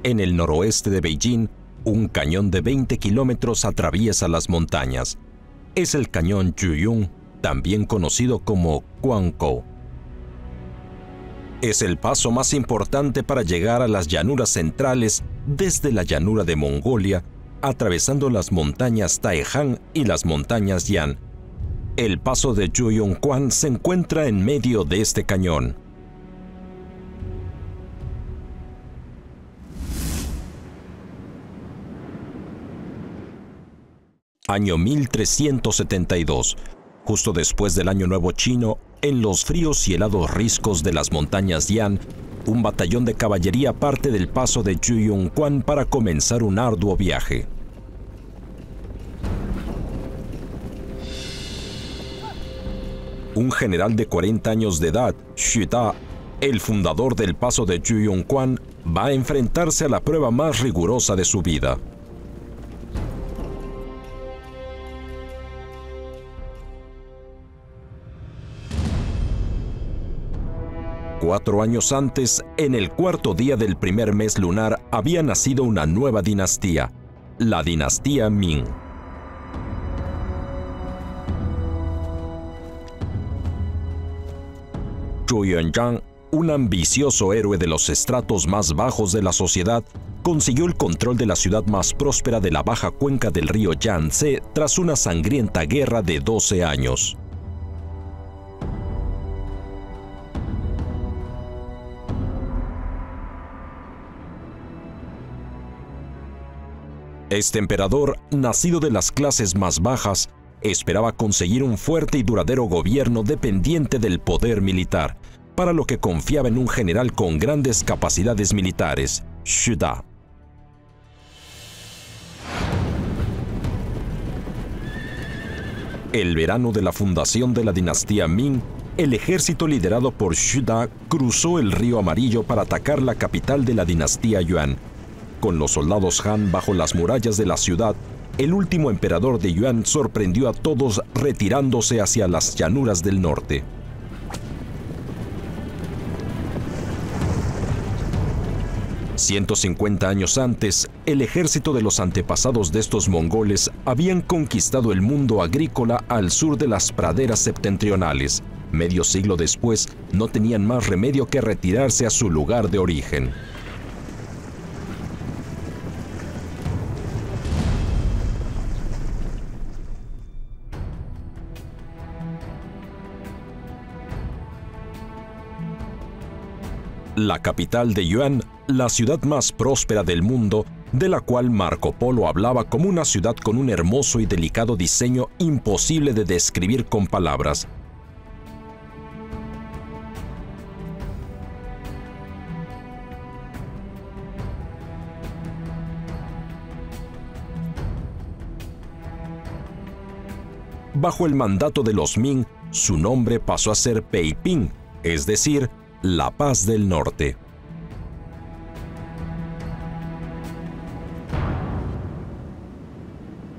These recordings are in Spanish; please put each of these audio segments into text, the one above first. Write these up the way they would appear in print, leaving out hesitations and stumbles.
En el noroeste de Beijing, un cañón de 20 kilómetros atraviesa las montañas. Es el cañón Yuyun, también conocido como Guangkou. Es el paso más importante para llegar a las llanuras centrales desde la llanura de Mongolia, atravesando las montañas Taehan y las montañas Yan. El paso de Yuyunkwan se encuentra en medio de este cañón. Año 1372. Justo después del Año Nuevo Chino, en los fríos y helados riscos de las montañas Yan, un batallón de caballería parte del paso de Yuyunkwan para comenzar un arduo viaje. Un general de 40 años de edad, Xu Da, el fundador del paso de Yuyunkwan, va a enfrentarse a la prueba más rigurosa de su vida. Cuatro años antes, en el cuarto día del primer mes lunar, había nacido una nueva dinastía, la dinastía Ming. Zhu Yuanzhang, un ambicioso héroe de los estratos más bajos de la sociedad, consiguió el control de la ciudad más próspera de la baja cuenca del río Yangtze tras una sangrienta guerra de 12 años. Este emperador, nacido de las clases más bajas, esperaba conseguir un fuerte y duradero gobierno dependiente del poder militar, para lo que confiaba en un general con grandes capacidades militares, Xu Da. El verano de la fundación de la dinastía Ming, el ejército liderado por Xu Da cruzó el río Amarillo para atacar la capital de la dinastía Yuan. Con los soldados Han bajo las murallas de la ciudad, el último emperador de Yuan sorprendió a todos retirándose hacia las llanuras del norte. «150 años antes, el ejército de los antepasados de estos mongoles habían conquistado el mundo agrícola al sur de las praderas septentrionales. Medio siglo después, no tenían más remedio que retirarse a su lugar de origen. La capital de Yuan, la ciudad más próspera del mundo, de la cual Marco Polo hablaba como una ciudad con un hermoso y delicado diseño imposible de describir con palabras. Bajo el mandato de los Ming, su nombre pasó a ser Peiping, es decir, la paz del norte.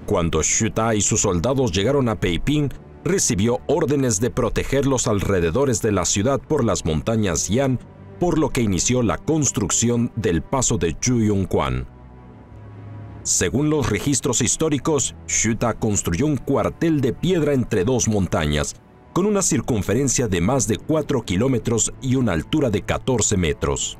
Cuando Xu Da y sus soldados llegaron a Peiping, recibió órdenes de proteger los alrededores de la ciudad por las montañas Yan, por lo que inició la construcción del paso de Yuyunkwan. Según los registros históricos, Xu Da construyó un cuartel de piedra entre dos montañas, con una circunferencia de más de 4 kilómetros y una altura de 14 metros.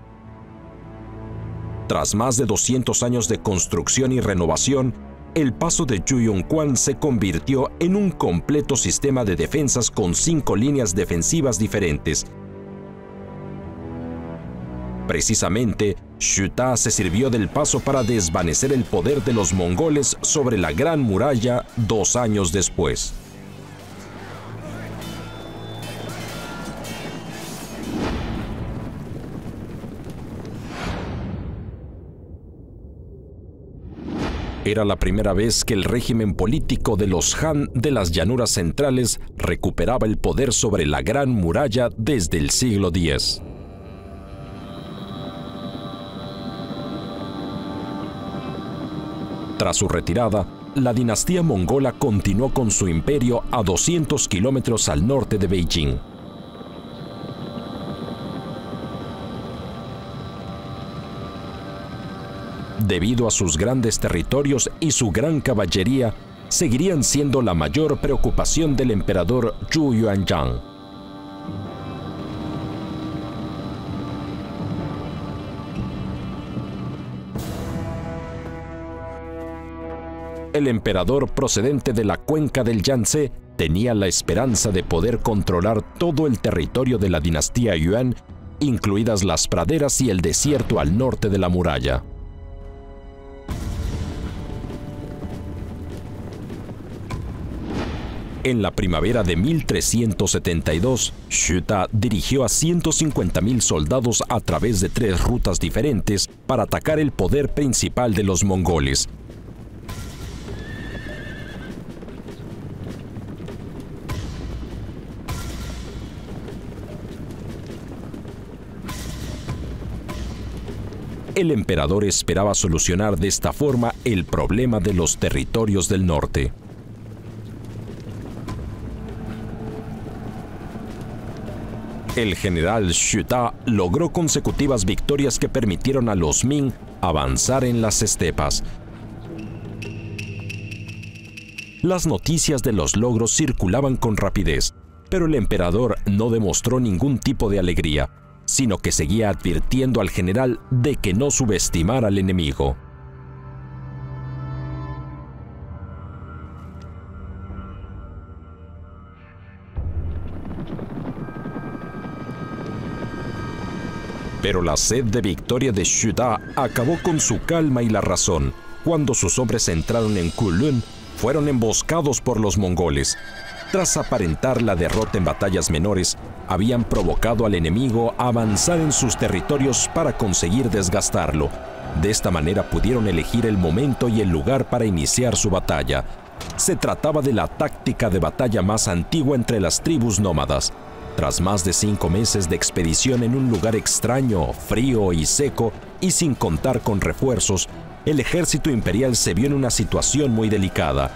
Tras más de 200 años de construcción y renovación, el paso de Yuyunkwan se convirtió en un completo sistema de defensas con 5 líneas defensivas diferentes. Precisamente, Xu Da se sirvió del paso para desvanecer el poder de los mongoles sobre la Gran Muralla 2 años después. Era la primera vez que el régimen político de los Han de las llanuras centrales recuperaba el poder sobre la Gran Muralla desde el siglo X. Tras su retirada, la dinastía mongola continuó con su imperio a 200 kilómetros al norte de Beijing. debido a sus grandes territorios y su gran caballería, seguirían siendo la mayor preocupación del emperador Zhu Yuanzhang. El emperador procedente de la cuenca del Yangtze tenía la esperanza de poder controlar todo el territorio de la dinastía Yuan, incluidas las praderas y el desierto al norte de la muralla. En la primavera de 1372, Xu Da dirigió a 150.000 soldados a través de 3 rutas diferentes para atacar el poder principal de los mongoles. El emperador esperaba solucionar de esta forma el problema de los territorios del norte. El general Xu Da logró consecutivas victorias que permitieron a los Ming avanzar en las estepas. Las noticias de los logros circulaban con rapidez, pero el emperador no demostró ningún tipo de alegría, sino que seguía advirtiendo al general de que no subestimara al enemigo. Pero la sed de victoria de Xu Da acabó con su calma y la razón. Cuando sus hombres entraron en Kowloon, fueron emboscados por los mongoles. Tras aparentar la derrota en batallas menores, habían provocado al enemigo a avanzar en sus territorios para conseguir desgastarlo. De esta manera pudieron elegir el momento y el lugar para iniciar su batalla. Se trataba de la táctica de batalla más antigua entre las tribus nómadas. Tras más de 5 meses de expedición en un lugar extraño, frío y seco, y sin contar con refuerzos, el ejército imperial se vio en una situación muy delicada.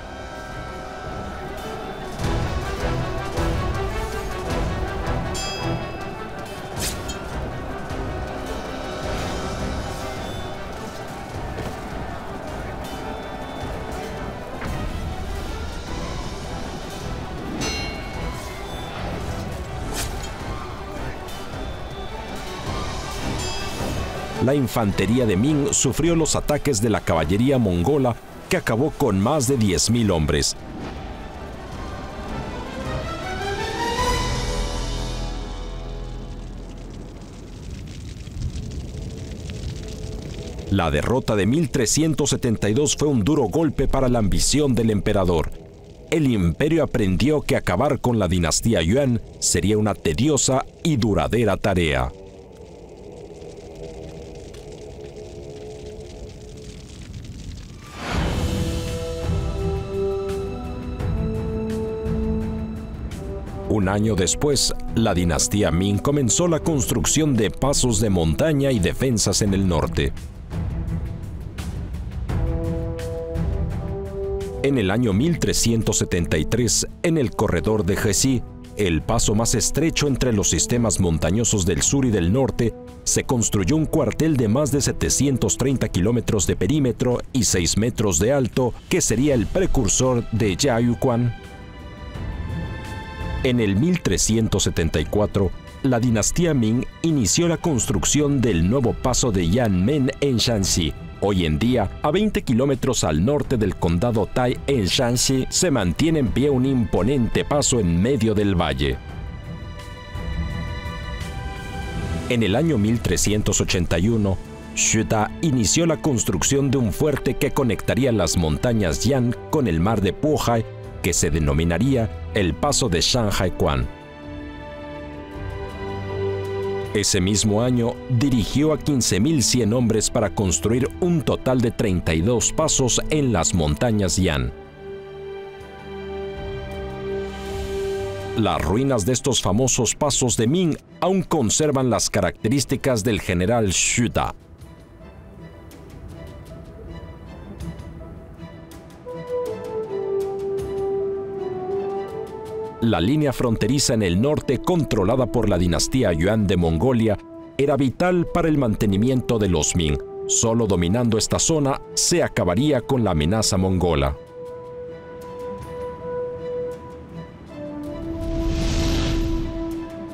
La infantería de Ming sufrió los ataques de la caballería mongola, que acabó con más de 10.000 hombres. La derrota de 1372 fue un duro golpe para la ambición del emperador. El imperio aprendió que acabar con la dinastía Yuan sería una tediosa y duradera tarea. Un año después, la dinastía Ming comenzó la construcción de pasos de montaña y defensas en el norte. En el año 1373, en el corredor de Hexi, el paso más estrecho entre los sistemas montañosos del sur y del norte, se construyó un cuartel de más de 730 kilómetros de perímetro y 6 metros de alto, que sería el precursor de Yaoyuan. En el 1374, la dinastía Ming inició la construcción del nuevo paso de Yanmen en Shanxi. Hoy en día, a 20 kilómetros al norte del condado Tai en Shanxi, se mantiene en pie un imponente paso en medio del valle. En el año 1381, Xu Da inició la construcción de un fuerte que conectaría las montañas Yan con el mar de Puhai, que se denominaría el Paso de Shanhaiquan. Ese mismo año dirigió a 15.100 hombres para construir un total de 32 pasos en las montañas Yan. Las ruinas de estos famosos pasos de Ming aún conservan las características del general Xu Da. La línea fronteriza en el norte, controlada por la dinastía Yuan de Mongolia, era vital para el mantenimiento de los Ming, Solo dominando esta zona se acabaría con la amenaza mongola.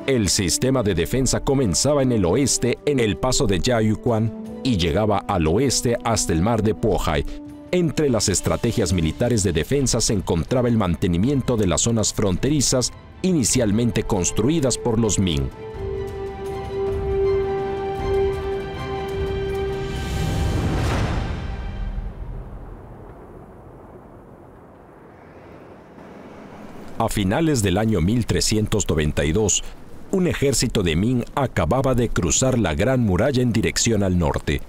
El sistema de defensa comenzaba en el oeste, en el paso de Yaoyuan, y llegaba al oeste hasta el mar de Pohai. Entre las estrategias militares de defensa se encontraba el mantenimiento de las zonas fronterizas inicialmente construidas por los Ming. A finales del año 1392, un ejército de Ming acababa de cruzar la Gran Muralla en dirección al norte.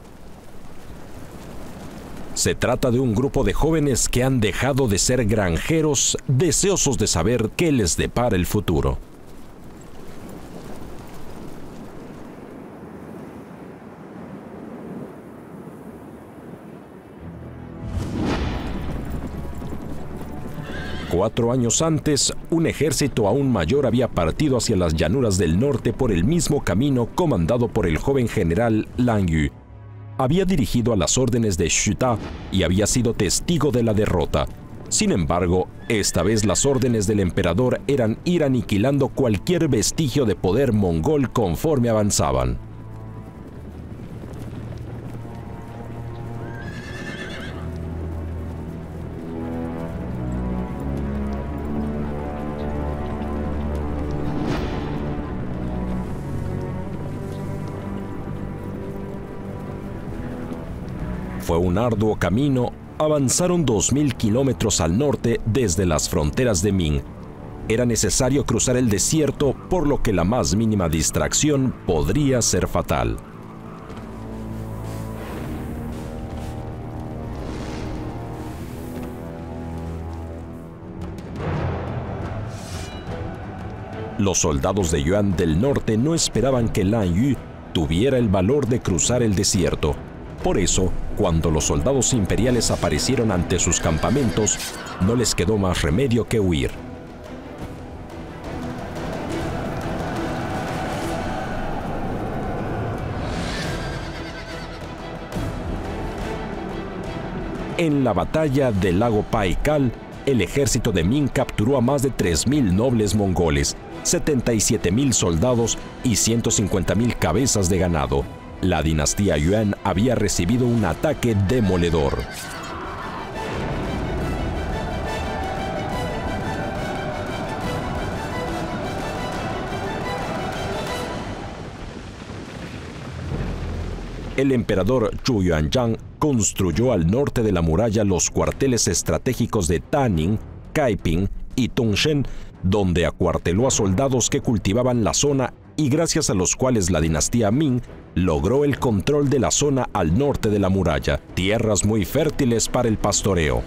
Se trata de un grupo de jóvenes que han dejado de ser granjeros, deseosos de saber qué les depara el futuro. Cuatro años antes, un ejército aún mayor había partido hacia las llanuras del norte por el mismo camino comandado por el joven general Lang Yu. Había dirigido a las órdenes de Xu Ta y había sido testigo de la derrota. Sin embargo, esta vez las órdenes del emperador eran ir aniquilando cualquier vestigio de poder mongol conforme avanzaban. Fue un arduo camino, avanzaron 2000 kilómetros al norte desde las fronteras de Ming. Era necesario cruzar el desierto, por lo que la más mínima distracción podría ser fatal. Los soldados de Yuan del norte no esperaban que Lang Yu tuviera el valor de cruzar el desierto. Por eso, cuando los soldados imperiales aparecieron ante sus campamentos, no les quedó más remedio que huir. En la batalla del lago Baikal, el ejército de Ming capturó a más de 3000 nobles mongoles, 77.000 soldados y 150.000 cabezas de ganado. La dinastía Yuan había recibido un ataque demoledor. El emperador Zhu Yuanzhang construyó al norte de la muralla los cuarteles estratégicos de Taning, Kaiping y Tongshen, donde acuarteló a soldados que cultivaban la zona y gracias a los cuales la dinastía Ming logró el control de la zona al norte de la muralla, tierras muy fértiles para el pastoreo.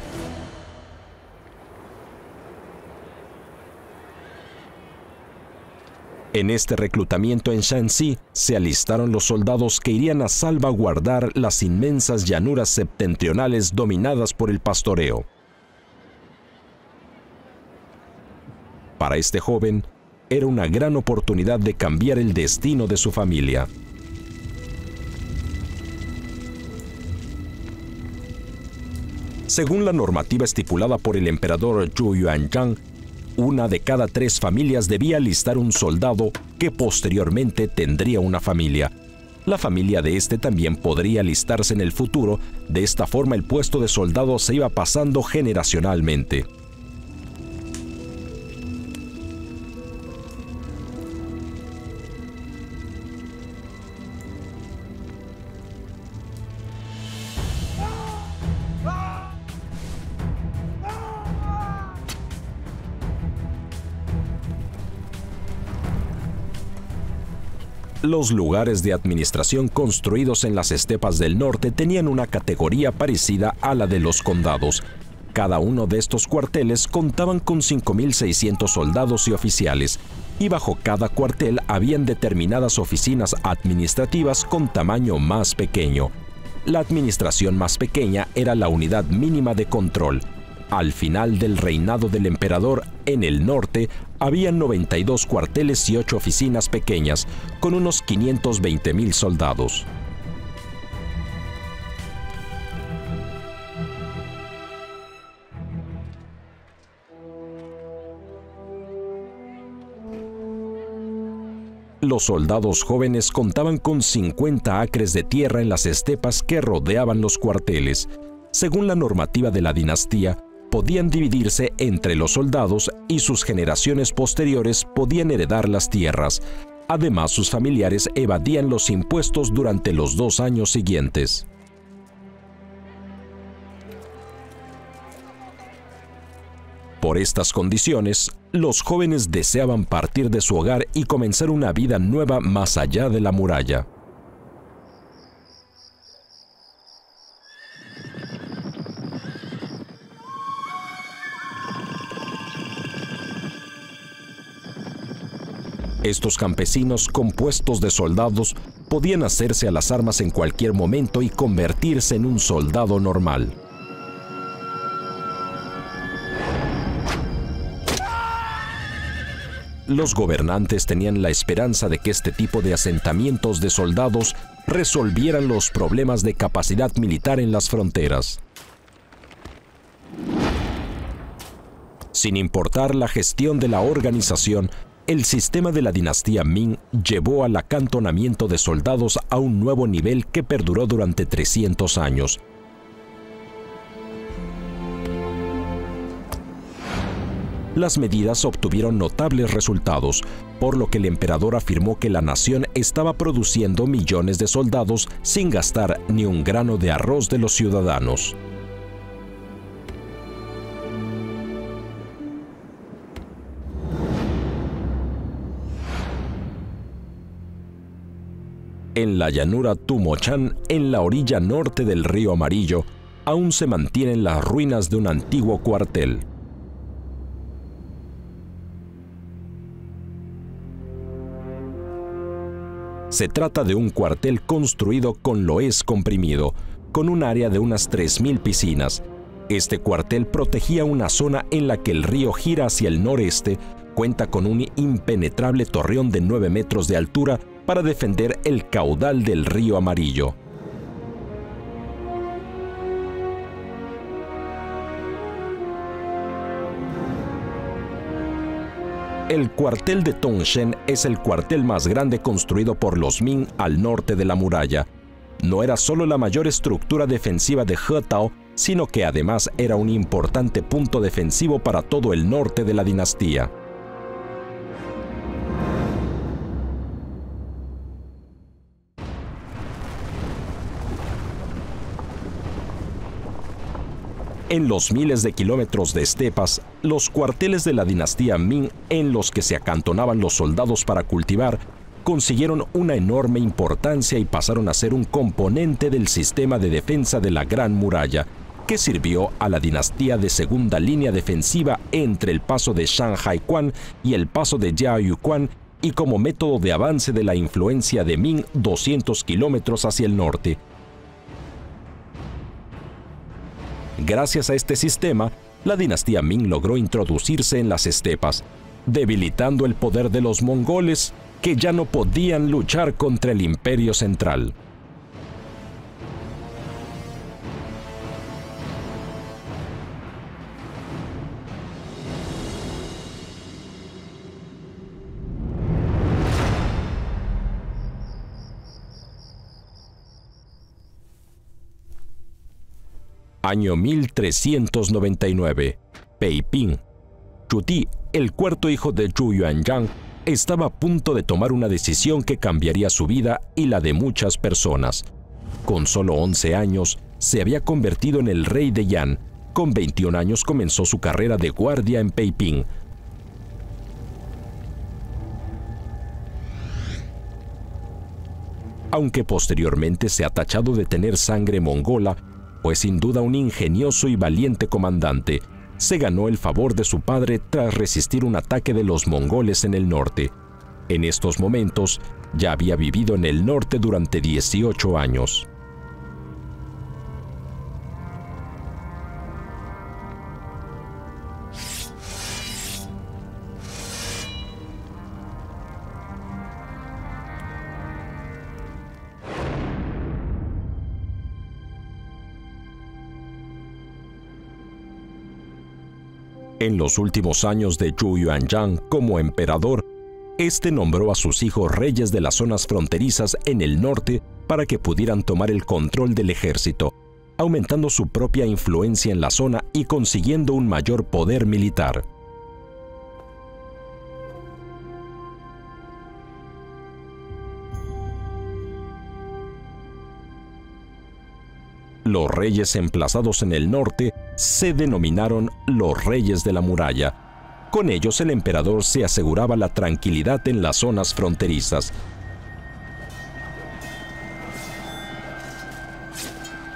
En este reclutamiento en Shanxi se alistaron los soldados que irían a salvaguardar las inmensas llanuras septentrionales dominadas por el pastoreo. Para este joven, era una gran oportunidad de cambiar el destino de su familia. Según la normativa estipulada por el emperador Zhu Yuanzhang, una de cada 3 familias debía alistar un soldado que posteriormente tendría una familia. La familia de este también podría alistarse en el futuro. De esta forma el puesto de soldado se iba pasando generacionalmente. Los lugares de administración construidos en las estepas del norte tenían una categoría parecida a la de los condados. Cada uno de estos cuarteles contaban con 5.600 soldados y oficiales, y bajo cada cuartel habían determinadas oficinas administrativas con tamaño más pequeño. La administración más pequeña era la unidad mínima de control. Al final del reinado del emperador, en el norte, había 92 cuarteles y 8 oficinas pequeñas, con unos 520.000 soldados. Los soldados jóvenes contaban con 50 acres de tierra en las estepas que rodeaban los cuarteles. Según la normativa de la dinastía, podían dividirse entre los soldados y sus generaciones posteriores podían heredar las tierras. Además, sus familiares evadían los impuestos durante los 2 años siguientes. Por estas condiciones, los jóvenes deseaban partir de su hogar y comenzar una vida nueva más allá de la muralla. Estos campesinos, compuestos de soldados, podían hacerse a las armas en cualquier momento y convertirse en un soldado normal. Los gobernantes tenían la esperanza de que este tipo de asentamientos de soldados resolvieran los problemas de capacidad militar en las fronteras. Sin importar la gestión de la organización, el sistema de la dinastía Ming llevó al acantonamiento de soldados a un nuevo nivel que perduró durante 300 años. Las medidas obtuvieron notables resultados, por lo que el emperador afirmó que la nación estaba produciendo millones de soldados sin gastar ni un grano de arroz de los ciudadanos. En la llanura Tumochan, en la orilla norte del río Amarillo, aún se mantienen las ruinas de un antiguo cuartel. Se trata de un cuartel construido con loés comprimido, con un área de unas 3.000 piscinas. Este cuartel protegía una zona en la que el río gira hacia el noreste, cuenta con un impenetrable torreón de 9 metros de altura para defender el caudal del río Amarillo. El cuartel de Tongshen es el cuartel más grande construido por los Ming al norte de la muralla. No era solo la mayor estructura defensiva de He-Tao, sino que además era un importante punto defensivo para todo el norte de la dinastía. En los miles de kilómetros de estepas, los cuarteles de la dinastía Ming en los que se acantonaban los soldados para cultivar, consiguieron una enorme importancia y pasaron a ser un componente del sistema de defensa de la Gran Muralla, que sirvió a la dinastía de segunda línea defensiva entre el paso de Shanghai-Quan y el paso de Jiaoyu-Quan y como método de avance de la influencia de Ming 200 kilómetros hacia el norte. Gracias a este sistema, la dinastía Ming logró introducirse en las estepas, debilitando el poder de los mongoles, que ya no podían luchar contra el imperio central. Año 1399. Peiping. Chu Ti, el cuarto hijo de Zhu Yuanyang, estaba a punto de tomar una decisión que cambiaría su vida y la de muchas personas. Con solo 11 años, se había convertido en el rey de Yan. Con 21 años comenzó su carrera de guardia en Peiping. Aunque posteriormente se ha tachado de tener sangre mongola, fue sin duda un ingenioso y valiente comandante. Se ganó el favor de su padre tras resistir un ataque de los mongoles en el norte. En estos momentos, ya había vivido en el norte durante 18 años. En los últimos años de Zhu Yuanyang como emperador, Este nombró a sus hijos reyes de las zonas fronterizas en el norte para que pudieran tomar el control del ejército, aumentando su propia influencia en la zona y consiguiendo un mayor poder militar. Los reyes emplazados en el norte se denominaron los reyes de la muralla. Con ellos el emperador se aseguraba la tranquilidad en las zonas fronterizas.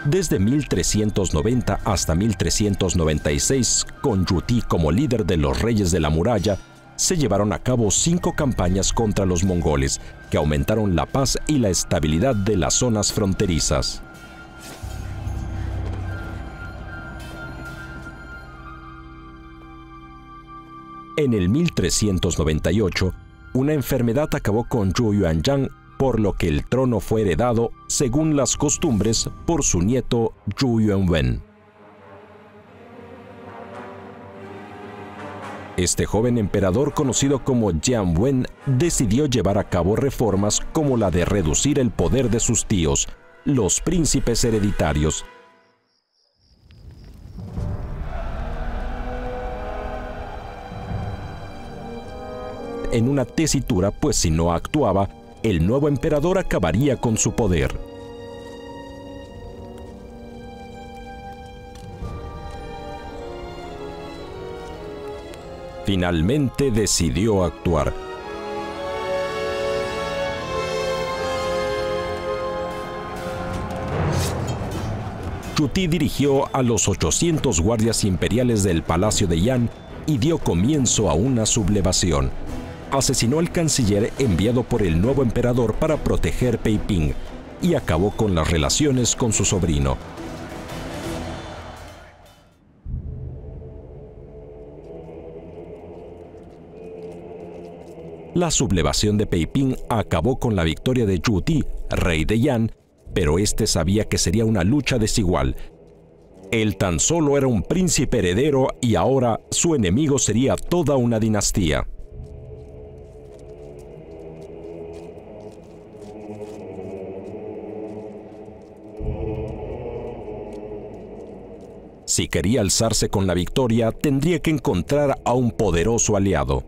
Desde 1390 hasta 1396, con Yuti como líder de los reyes de la muralla, se llevaron a cabo 5 campañas contra los mongoles, que aumentaron la paz y la estabilidad de las zonas fronterizas. En el 1398, una enfermedad acabó con Zhu Yuanyang, por lo que el trono fue heredado, según las costumbres, por su nieto Zhu Yuanwen. Este joven emperador, conocido como Jian Wen, decidió llevar a cabo reformas como la de reducir el poder de sus tíos, los príncipes hereditarios. En una tesitura, pues si no actuaba, el nuevo emperador acabaría con su poder. Finalmente decidió actuar. Yuti dirigió a los 800 guardias imperiales del Palacio de Yan y dio comienzo a una sublevación. Asesinó al canciller enviado por el nuevo emperador para proteger Peiping y acabó con las relaciones con su sobrino. La sublevación de Peiping acabó con la victoria de Yuti, rey de Yan, pero este sabía que sería una lucha desigual. Él tan solo era un príncipe heredero y ahora su enemigo sería toda una dinastía. Si quería alzarse con la victoria, tendría que encontrar a un poderoso aliado.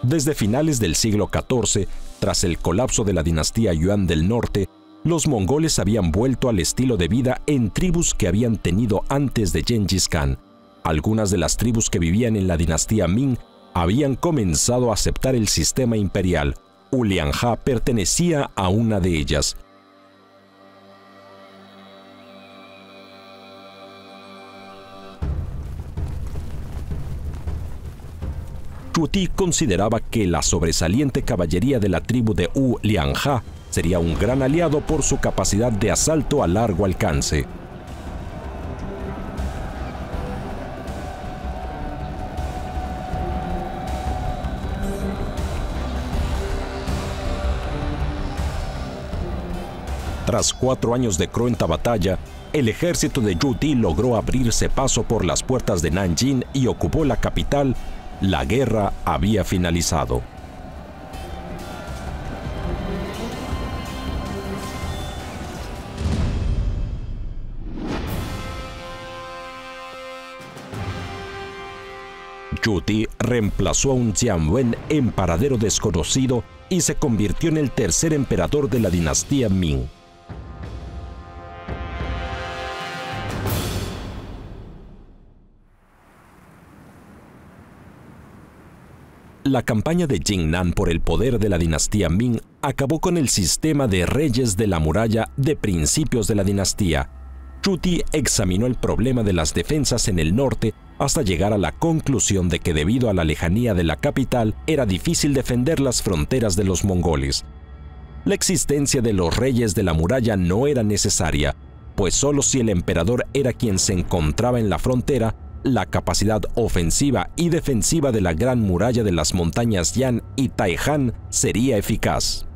Desde finales del siglo XIV, tras el colapso de la dinastía Yuan del Norte, los mongoles habían vuelto al estilo de vida en tribus que habían tenido antes de Gengis Khan. Algunas de las tribus que vivían en la dinastía Ming habían comenzado a aceptar el sistema imperial. Ulianja pertenecía a una de ellas. Yuti consideraba que la sobresaliente caballería de la tribu de Ulianja sería un gran aliado por su capacidad de asalto a largo alcance. Tras 4 años de cruenta batalla, el ejército de Yuti logró abrirse paso por las puertas de Nanjing y ocupó la capital. La guerra había finalizado. Yuti reemplazó a un Jian Wen en paradero desconocido y se convirtió en el tercer emperador de la dinastía Ming. La campaña de Jingnan por el poder de la dinastía Ming acabó con el sistema de reyes de la muralla de principios de la dinastía. Yuti examinó el problema de las defensas en el norte hasta llegar a la conclusión de que debido a la lejanía de la capital era difícil defender las fronteras de los mongoles. La existencia de los reyes de la muralla no era necesaria, pues solo si el emperador era quien se encontraba en la frontera, la capacidad ofensiva y defensiva de la gran muralla de las montañas Yan y Taihan sería eficaz.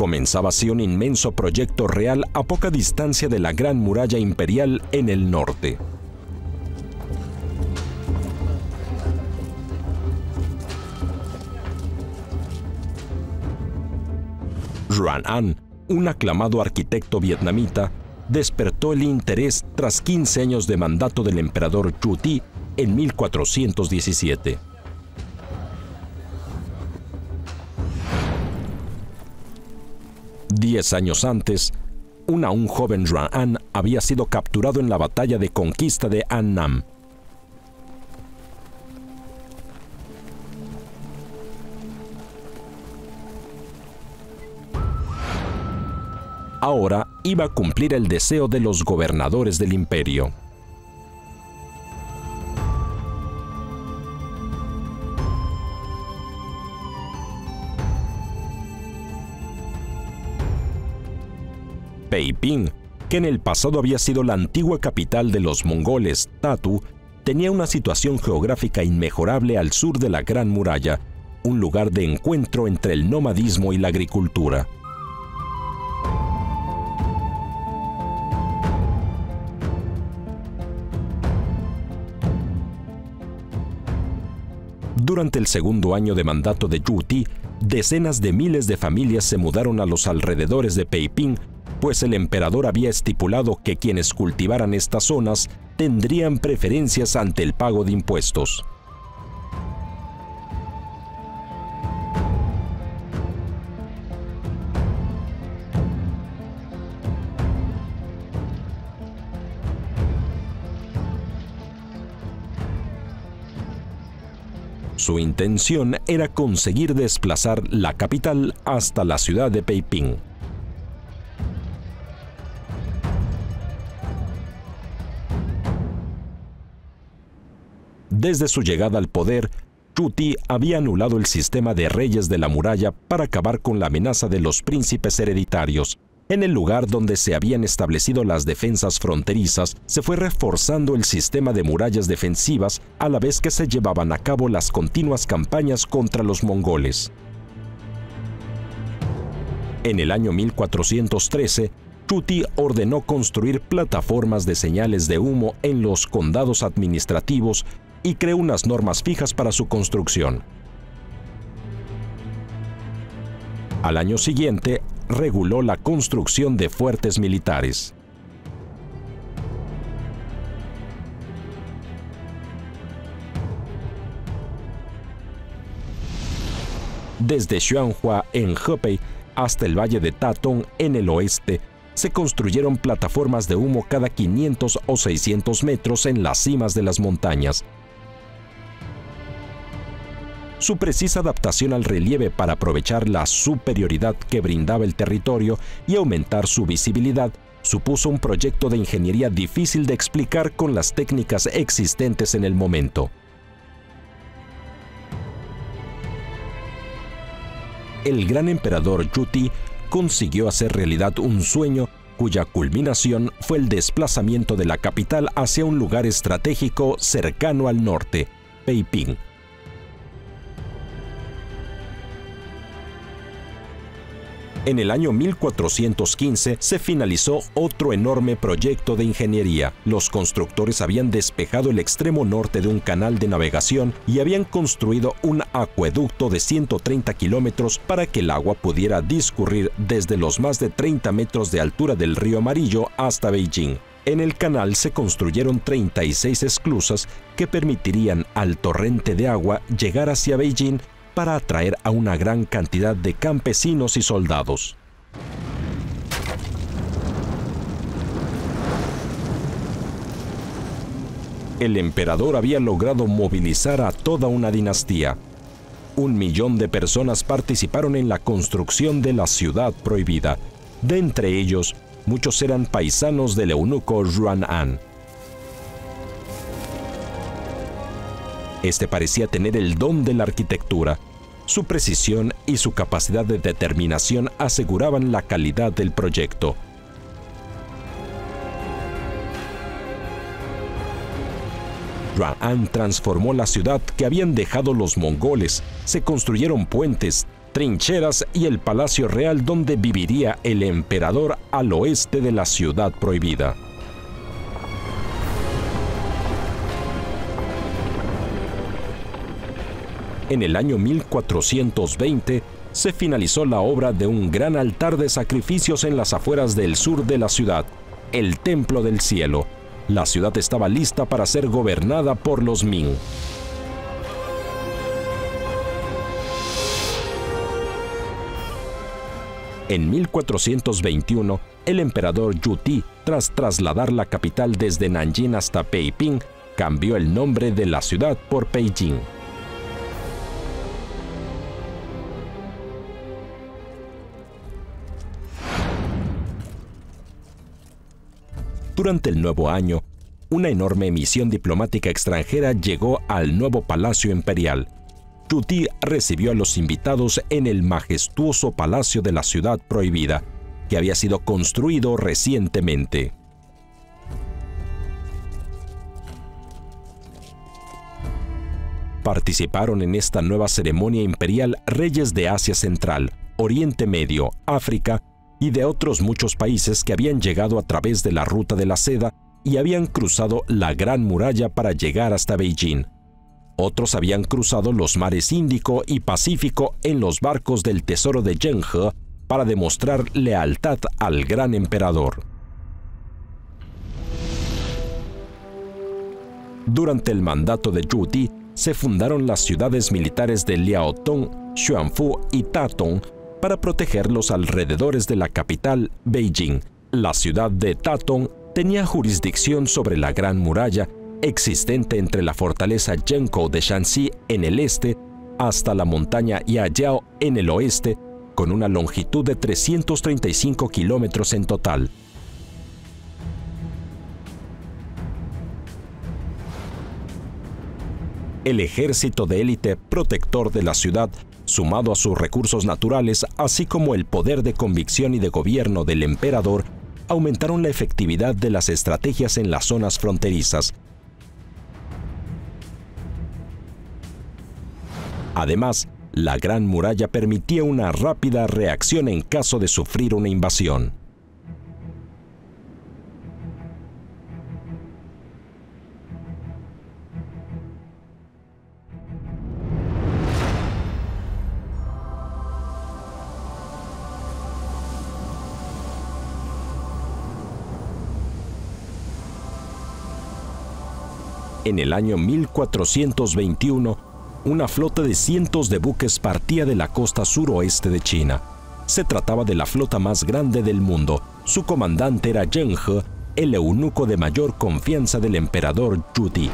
Comenzaba así un inmenso proyecto real a poca distancia de la Gran Muralla Imperial en el norte. Ruan An, un aclamado arquitecto vietnamita, despertó el interés tras 15 años de mandato del emperador Chu Ti en 1417. Diez años antes, un aún joven Ruan An había sido capturado en la batalla de conquista de An Nam. Ahora iba a cumplir el deseo de los gobernadores del imperio. Peiping, que en el pasado había sido la antigua capital de los mongoles, Tatu, tenía una situación geográfica inmejorable al sur de la Gran Muralla, un lugar de encuentro entre el nomadismo y la agricultura. Durante el segundo año de mandato de Chu Ti, decenas de miles de familias se mudaron a los alrededores de Peiping, pues el emperador había estipulado que quienes cultivaran estas zonas tendrían preferencias ante el pago de impuestos. Su intención era conseguir desplazar la capital hasta la ciudad de Peiping. Desde su llegada al poder, Chu Ti había anulado el sistema de reyes de la muralla para acabar con la amenaza de los príncipes hereditarios. En el lugar donde se habían establecido las defensas fronterizas, se fue reforzando el sistema de murallas defensivas a la vez que se llevaban a cabo las continuas campañas contra los mongoles. En el año 1413, Chu Ti ordenó construir plataformas de señales de humo en los condados administrativos y creó unas normas fijas para su construcción. Al año siguiente, reguló la construcción de fuertes militares. Desde Xuanhua en Hebei hasta el valle de Datong en el oeste, se construyeron plataformas de humo cada 500 o 600 metros en las cimas de las montañas. Su precisa adaptación al relieve para aprovechar la superioridad que brindaba el territorio y aumentar su visibilidad supuso un proyecto de ingeniería difícil de explicar con las técnicas existentes en el momento. El gran emperador Chu Ti consiguió hacer realidad un sueño cuya culminación fue el desplazamiento de la capital hacia un lugar estratégico cercano al norte, Peiping. En el año 1415 se finalizó otro enorme proyecto de ingeniería. Los constructores habían despejado el extremo norte de un canal de navegación y habían construido un acueducto de 130 kilómetros para que el agua pudiera discurrir desde los más de 30 metros de altura del río Amarillo hasta Beijing. En el canal se construyeron 36 esclusas que permitirían al torrente de agua llegar hacia Beijing para atraer a una gran cantidad de campesinos y soldados. El emperador había logrado movilizar a toda una dinastía. 1 millón de personas participaron en la construcción de la ciudad prohibida. De entre ellos, muchos eran paisanos del eunuco Ruan An. Este parecía tener el don de la arquitectura. Su precisión y su capacidad de determinación aseguraban la calidad del proyecto. Ruan An transformó la ciudad que habían dejado los mongoles. Se construyeron puentes, trincheras y el Palacio Real donde viviría el emperador al oeste de la Ciudad Prohibida. En el año 1420 se finalizó la obra de un gran altar de sacrificios en las afueras del sur de la ciudad, el Templo del Cielo. La ciudad estaba lista para ser gobernada por los Ming. En 1421, el emperador Yu Ti, tras trasladar la capital desde Nanjing hasta Peiping, cambió el nombre de la ciudad por Beijing. Durante el nuevo año, una enorme misión diplomática extranjera llegó al nuevo Palacio Imperial. Yu Ti recibió a los invitados en el majestuoso Palacio de la Ciudad Prohibida, que había sido construido recientemente. Participaron en esta nueva ceremonia imperial reyes de Asia Central, Oriente Medio, África y de otros muchos países que habían llegado a través de la Ruta de la Seda y habían cruzado la Gran Muralla para llegar hasta Beijing. Otros habían cruzado los mares Índico y Pacífico en los barcos del tesoro de Zhenghe para demostrar lealtad al gran emperador. Durante el mandato de Yu Ti, se fundaron las ciudades militares de Liaotong, Xuanfu y Datong para proteger los alrededores de la capital, Beijing. La ciudad de Datong tenía jurisdicción sobre la Gran Muralla, existente entre la fortaleza Zhengkou de Shanxi en el este hasta la montaña Yayao en el oeste, con una longitud de 335 kilómetros en total. El ejército de élite protector de la ciudad, sumado a sus recursos naturales, así como el poder de convicción y de gobierno del emperador, aumentaron la efectividad de las estrategias en las zonas fronterizas. Además, la Gran Muralla permitía una rápida reacción en caso de sufrir una invasión. En el año 1421, una flota de cientos de buques partía de la costa suroeste de China. Se trataba de la flota más grande del mundo. Su comandante era Zheng He, el eunuco de mayor confianza del emperador Yu Ti.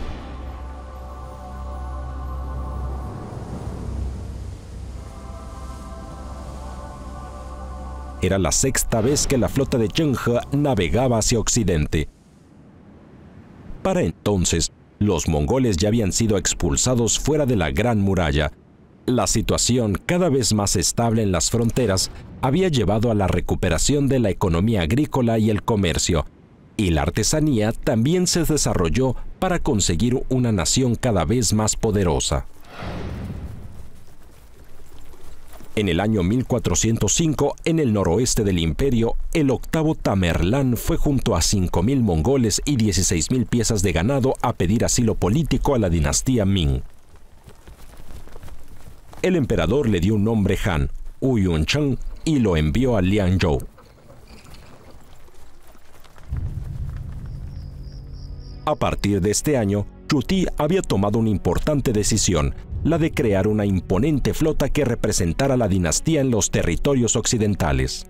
Era la sexta vez que la flota de Zheng He navegaba hacia Occidente. Para entonces, los mongoles ya habían sido expulsados fuera de la Gran Muralla. La situación, cada vez más estable en las fronteras, había llevado a la recuperación de la economía agrícola y el comercio, y la artesanía también se desarrolló para conseguir una nación cada vez más poderosa. En el año 1405, en el noroeste del imperio, el octavo Tamerlán fue junto a 5.000 mongoles y 16.000 piezas de ganado a pedir asilo político a la dinastía Ming. El emperador le dio un nombre Han, Uyuncheng, y lo envió a Lianzhou. A partir de este año, Yu Ti había tomado una importante decisión, la de crear una imponente flota que representara a la dinastía en los territorios occidentales.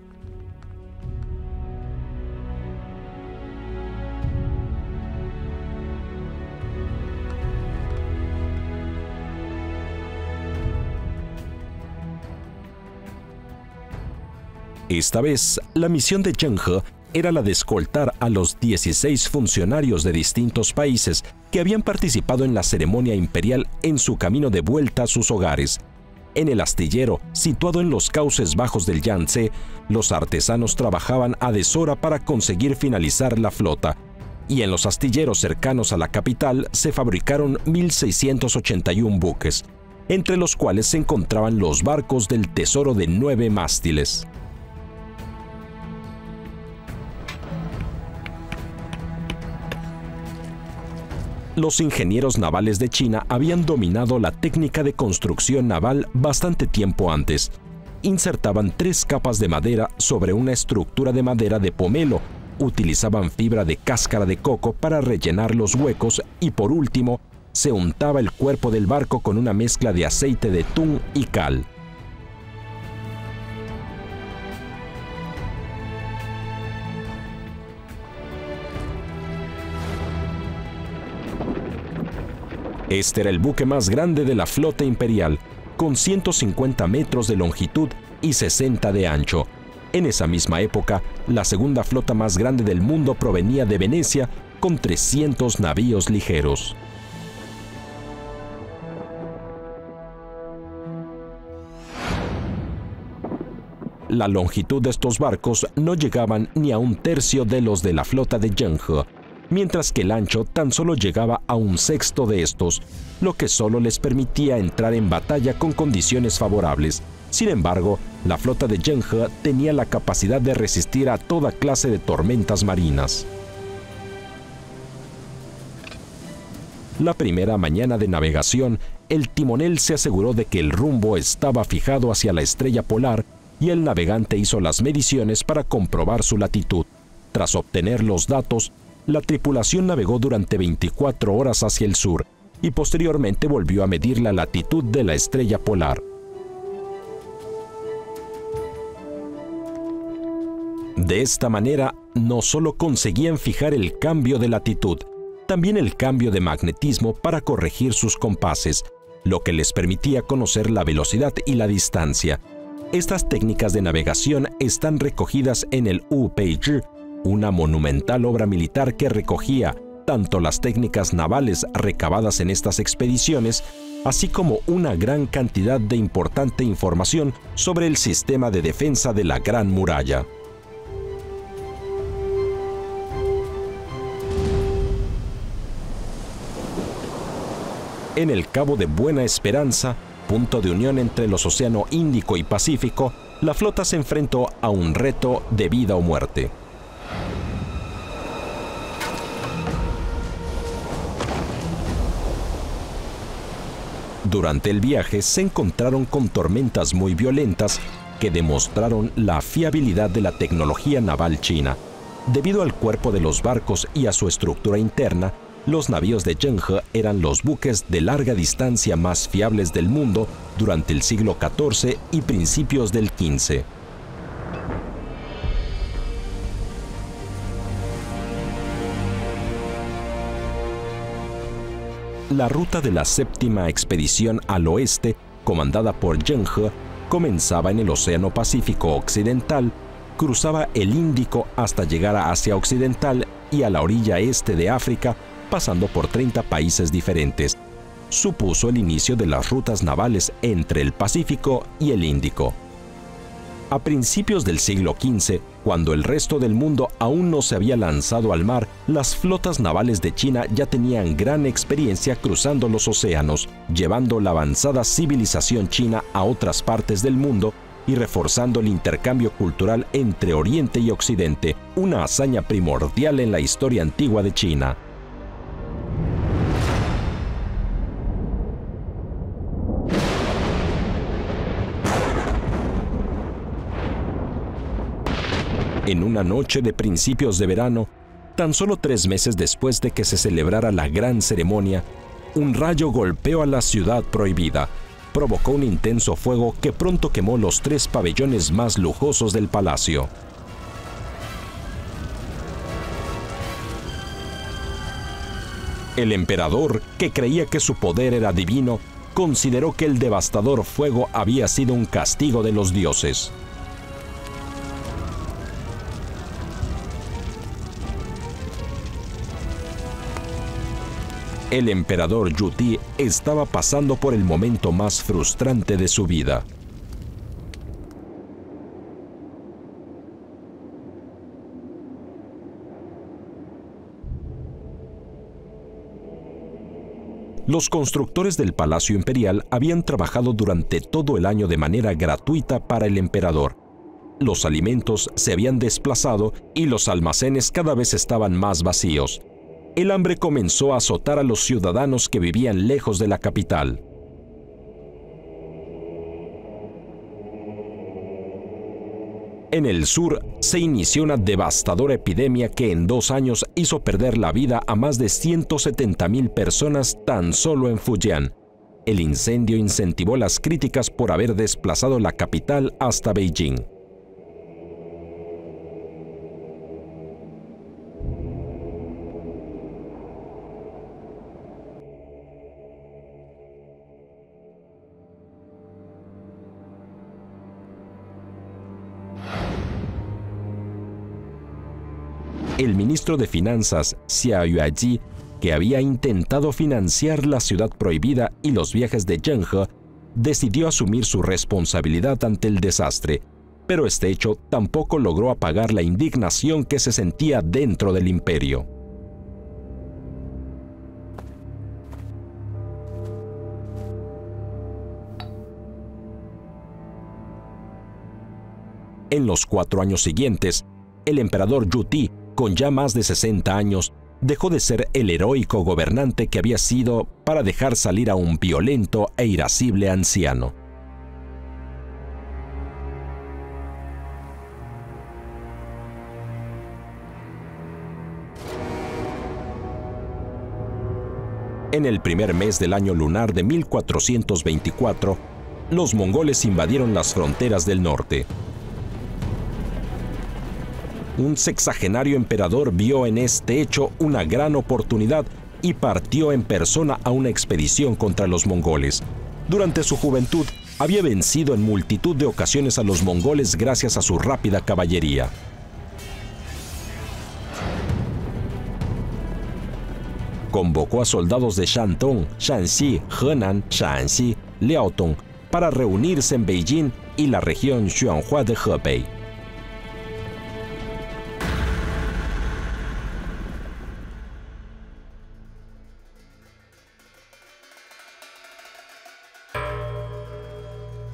Esta vez, la misión de Zheng He era la de escoltar a los 16 funcionarios de distintos países que habían participado en la ceremonia imperial en su camino de vuelta a sus hogares. En el astillero, situado en los cauces bajos del Yangtze, los artesanos trabajaban a deshora para conseguir finalizar la flota, y en los astilleros cercanos a la capital se fabricaron 1.681 buques. entre los cuales se encontraban los barcos del tesoro de 9 mástiles. Los ingenieros navales de China habían dominado la técnica de construcción naval bastante tiempo antes. Insertaban 3 capas de madera sobre una estructura de madera de pomelo, utilizaban fibra de cáscara de coco para rellenar los huecos y, por último, se untaba el cuerpo del barco con una mezcla de aceite de atún y cal. Este era el buque más grande de la flota imperial, con 150 metros de longitud y 60 de ancho. En esa misma época, la segunda flota más grande del mundo provenía de Venecia, con 300 navíos ligeros. La longitud de estos barcos no llegaban ni a 1/3 de los de la flota de Zheng, mientras que el ancho tan solo llegaba a 1/6 de estos, lo que solo les permitía entrar en batalla con condiciones favorables. Sin embargo, la flota de Zheng tenía la capacidad de resistir a toda clase de tormentas marinas. La primera mañana de navegación, el timonel se aseguró de que el rumbo estaba fijado hacia la estrella polar y el navegante hizo las mediciones para comprobar su latitud. Tras obtener los datos, la tripulación navegó durante 24 horas hacia el sur y posteriormente volvió a medir la latitud de la estrella polar. De esta manera, no solo conseguían fijar el cambio de latitud, también el cambio de magnetismo para corregir sus compases, lo que les permitía conocer la velocidad y la distancia. Estas técnicas de navegación están recogidas en el U-Page, una monumental obra militar que recogía tanto las técnicas navales recabadas en estas expediciones, así como una gran cantidad de importante información sobre el sistema de defensa de la Gran Muralla. En el Cabo de Buena Esperanza, punto de unión entre los océanos Índico y Pacífico, la flota se enfrentó a un reto de vida o muerte. Durante el viaje se encontraron con tormentas muy violentas que demostraron la fiabilidad de la tecnología naval china. Debido al cuerpo de los barcos y a su estructura interna, los navíos de Zheng eran los buques de larga distancia más fiables del mundo durante el siglo XIV y principios del XV. La ruta de la séptima expedición al oeste, comandada por Zheng, comenzaba en el Océano Pacífico Occidental, cruzaba el Índico hasta llegar a Asia Occidental y a la orilla este de África, pasando por 30 países diferentes. Supuso el inicio de las rutas navales entre el Pacífico y el Índico. A principios del siglo XV, cuando el resto del mundo aún no se había lanzado al mar, las flotas navales de China ya tenían gran experiencia cruzando los océanos, llevando la avanzada civilización china a otras partes del mundo y reforzando el intercambio cultural entre Oriente y Occidente, una hazaña primordial en la historia antigua de China. En una noche de principios de verano, tan solo 3 meses después de que se celebrara la gran ceremonia, un rayo golpeó a la ciudad prohibida. Provocó un intenso fuego que pronto quemó los 3 pabellones más lujosos del palacio. El emperador, que creía que su poder era divino, consideró que el devastador fuego había sido un castigo de los dioses. El emperador Yu Ti estaba pasando por el momento más frustrante de su vida. Los constructores del Palacio Imperial habían trabajado durante todo el año de manera gratuita para el emperador. Los alimentos se habían desplazado y los almacenes cada vez estaban más vacíos. El hambre comenzó a azotar a los ciudadanos que vivían lejos de la capital. En el sur se inició una devastadora epidemia que en 2 años hizo perder la vida a más de 170.000 personas tan solo en Fujian. El incendio incentivó las críticas por haber desplazado la capital hasta Beijing. El ministro de Finanzas, Xia Yueji, que había intentado financiar la ciudad prohibida y los viajes de Zheng He, decidió asumir su responsabilidad ante el desastre, pero este hecho tampoco logró apagar la indignación que se sentía dentro del imperio. En los 4 años siguientes, el emperador Yu Ti, con ya más de 60 años, dejó de ser el heroico gobernante que había sido para dejar salir a un violento e irascible anciano. En el primer mes del año lunar de 1424, los mongoles invadieron las fronteras del norte. Un sexagenario emperador vio en este hecho una gran oportunidad y partió en persona a una expedición contra los mongoles. Durante su juventud, había vencido en multitud de ocasiones a los mongoles gracias a su rápida caballería. Convocó a soldados de Shandong, Shanxi, Henan, Shanxi, Liaotong para reunirse en Beijing y la región Xuanhua de Hebei.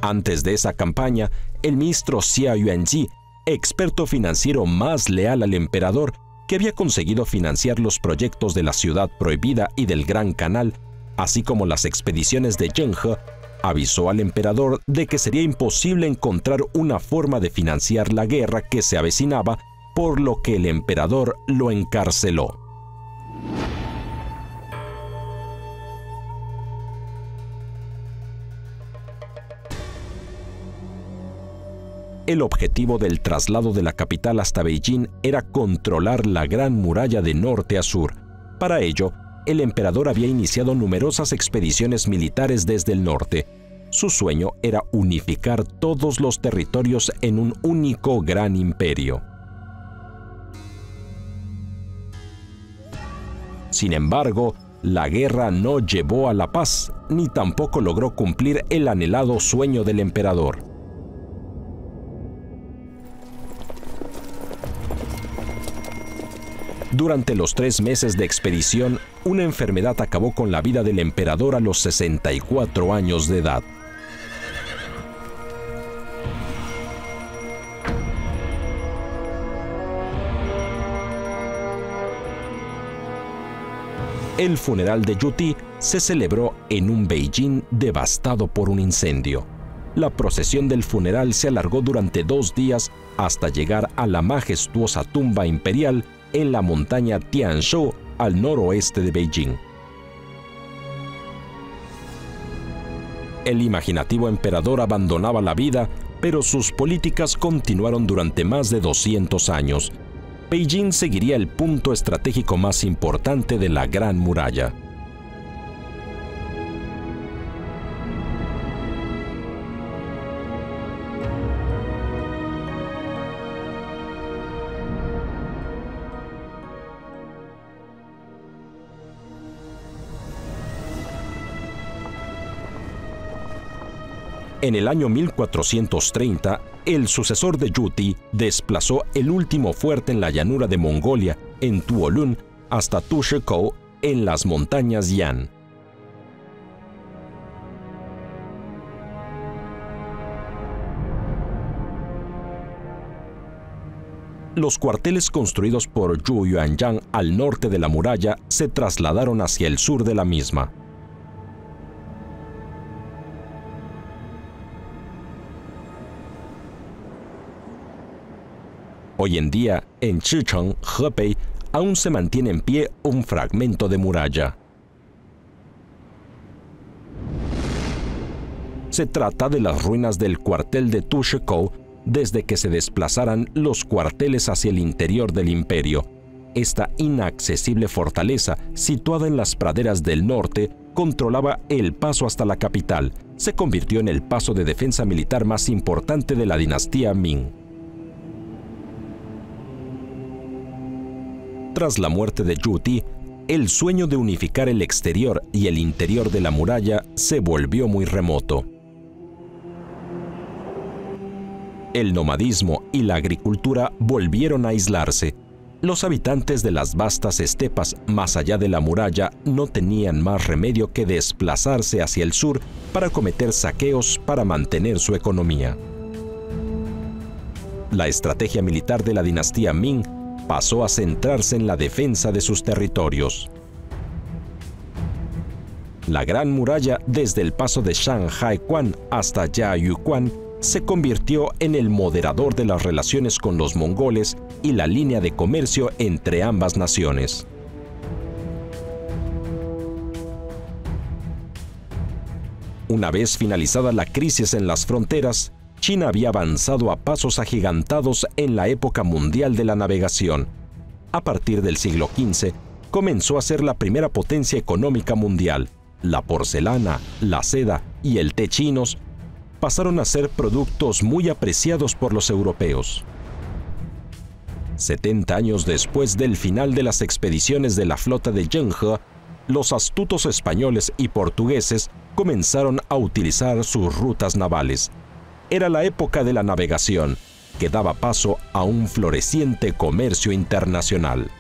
Antes de esa campaña, el ministro Xia Yuanji, experto financiero más leal al emperador, que había conseguido financiar los proyectos de la Ciudad Prohibida y del Gran Canal, así como las expediciones de Zheng He, avisó al emperador de que sería imposible encontrar una forma de financiar la guerra que se avecinaba, por lo que el emperador lo encarceló. El objetivo del traslado de la capital hasta Beijing era controlar la Gran Muralla de norte a sur. Para ello, el emperador había iniciado numerosas expediciones militares desde el norte. Su sueño era unificar todos los territorios en un único gran imperio. Sin embargo, la guerra no llevó a la paz, ni tampoco logró cumplir el anhelado sueño del emperador. Durante los 3 meses de expedición, una enfermedad acabó con la vida del emperador a los 64 años de edad. El funeral de Yu Ti se celebró en un Beijing devastado por un incendio. La procesión del funeral se alargó durante 2 días hasta llegar a la majestuosa tumba imperial en la montaña Tianshu, al noroeste de Beijing. El imaginativo emperador abandonaba la vida, pero sus políticas continuaron durante más de 200 años. Beijing seguiría el punto estratégico más importante de la Gran Muralla. En el año 1430, el sucesor de Yu Ti desplazó el último fuerte en la llanura de Mongolia, en Tuolun, hasta Tushekou, en las montañas Yan. Los cuarteles construidos por Zhu Yuanyang al norte de la muralla se trasladaron hacia el sur de la misma. Hoy en día, en Chicheng, Hebei, aún se mantiene en pie un fragmento de muralla. Se trata de las ruinas del cuartel de Tushkou desde que se desplazaran los cuarteles hacia el interior del imperio. Esta inaccesible fortaleza, situada en las praderas del norte, controlaba el paso hasta la capital. Se convirtió en el paso de defensa militar más importante de la dinastía Ming. Tras la muerte de Zhu Ti, el sueño de unificar el exterior y el interior de la muralla se volvió muy remoto. El nomadismo y la agricultura volvieron a aislarse. Los habitantes de las vastas estepas más allá de la muralla no tenían más remedio que desplazarse hacia el sur para cometer saqueos para mantener su economía. La estrategia militar de la dinastía Ming pasó a centrarse en la defensa de sus territorios. La Gran Muralla, desde el paso de Shanghai-Quan hasta Jiayuquan, se convirtió en el moderador de las relaciones con los mongoles y la línea de comercio entre ambas naciones. Una vez finalizada la crisis en las fronteras, China había avanzado a pasos agigantados en la época mundial de la navegación. A partir del siglo XV, comenzó a ser la primera potencia económica mundial. La porcelana, la seda y el té chinos pasaron a ser productos muy apreciados por los europeos. 70 años después del final de las expediciones de la flota de Zheng He, los astutos españoles y portugueses comenzaron a utilizar sus rutas navales. Era la época de la navegación, que daba paso a un floreciente comercio internacional.